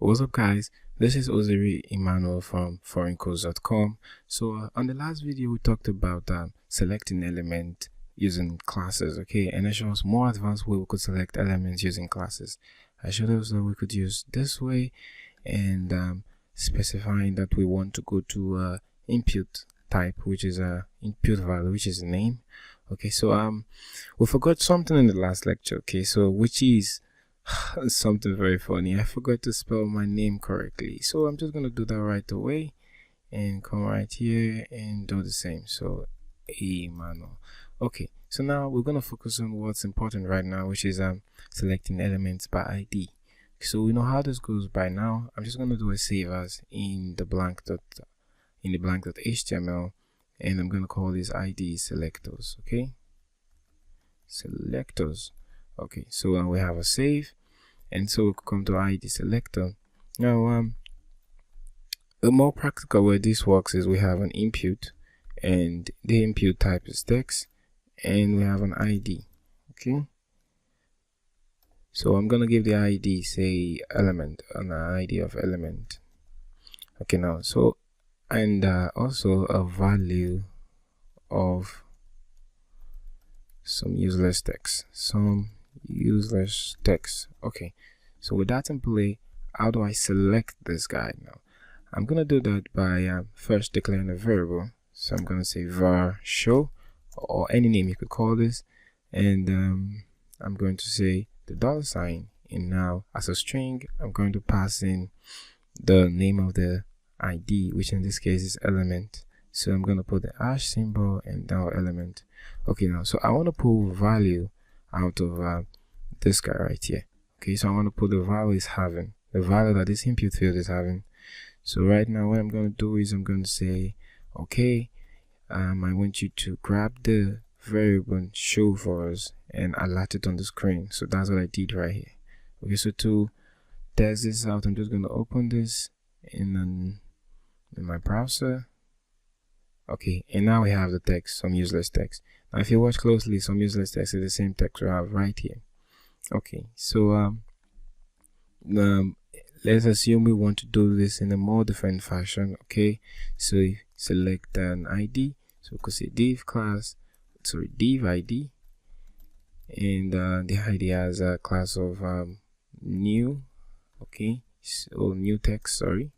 What's up, guys? This is Ozeri Emmanuel from foreigncodes.com. So on the last video we talked about selecting element using classes, okay, and I showed us more advanced way we could select elements using classes. I showed us that we could use this way and specifying that we want to go to input type, which is a input value, which is a name. Okay, so we forgot something in the last lecture, okay, so which is something very funny. I forgot to spell my name correctly, so I'm just gonna do that right away and come right here and do the same. So Emmanuel. Okay, so now we're gonna focus on what's important right now, which is selecting elements by ID. So we know how this goes by now. I'm just gonna do a save as in the blank.html, and I'm gonna call this ID selectors. Okay, selectors. Okay, so we have a save, and so we come to ID selector. Now a more practical way this works is we have an input, and the input type is text, and we have an ID. Okay, so I'm gonna give the ID, say element, an ID of element. Okay, now so and also a value of some useless text, Okay, so with that in play, how do I select this guy? Now I'm gonna do that by first declaring a variable. So I'm gonna say var show, or any name you could call this, and I'm going to say the $, and now as a string I'm going to pass in the name of the ID, which in this case is element. So I'm going to put the hash symbol and now element. Okay, now so I want to pull value out of this guy right here. Okay, so I want to put the value is having, the value that this input field is having. So right now what I'm going to do is I'm going to say, okay, I want you to grab the variable show for us and alert it on the screen. So that's what I did right here. Okay, so to test this out, I'm just going to open this in my browser. Okay, and now we have the text, some useless text. Now if you watch closely, some useless text is the same text we have right here. Okay, so let's assume we want to do this in a more different fashion. Okay, so you select an ID, so we could say div ID, and the ID has a class of new. Okay, so new text, sorry.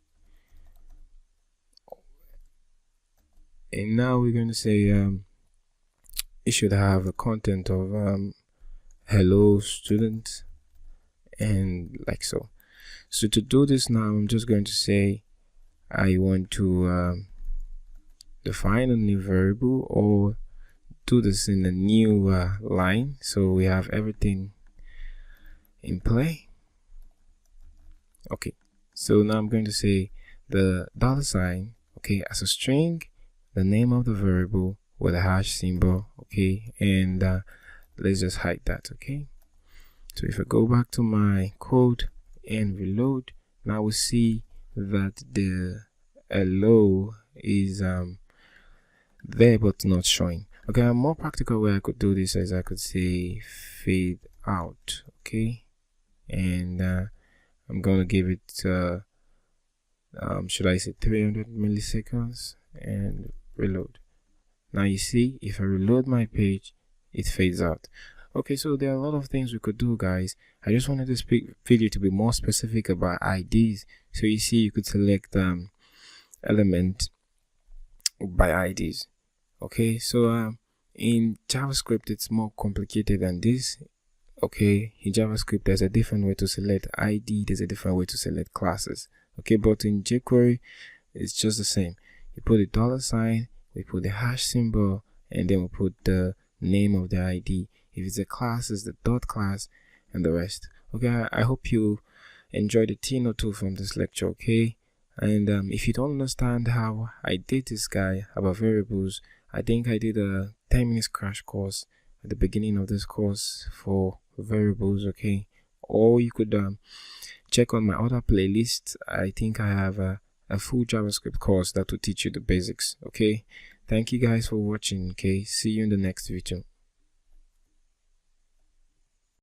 And now we're going to say it should have a content of hello student, and like so. So to do this now, I'm just going to say I want to define a new variable, or do this in a new line, so we have everything in play. Okay, so now I'm going to say the $, okay, as a string, the name of the variable with a hash symbol. Okay, and let's just hide that. Okay, so if I go back to my code and reload, now we see that the hello is there but not showing. Okay, a more practical way I could do this is I could say fade out. Okay, and I'm gonna give it should I say 300 milliseconds and reload. Now you see, if I reload my page, it fades out. Okay, so there are a lot of things we could do, guys. I just wanted this video to be more specific about IDs. So you see, you could select element by IDs. Okay, so in JavaScript it's more complicated than this. Okay, in JavaScript there's a different way to select ID, there's a different way to select classes. Okay, but in jQuery it's just the same. You put a $, we put the hash symbol, and then we put the name of the ID. If it's a class, it's the dot class, and the rest. Okay, I hope you enjoyed a thing or two from this lecture. Okay, and if you don't understand how I did this guy about variables, I think I did a 10-minute crash course at the beginning of this course for variables. Okay, or you could check on my other playlist. I think I have a full JavaScript course that will teach you the basics. Okay, thank you guys for watching. Okay, see you in the next video.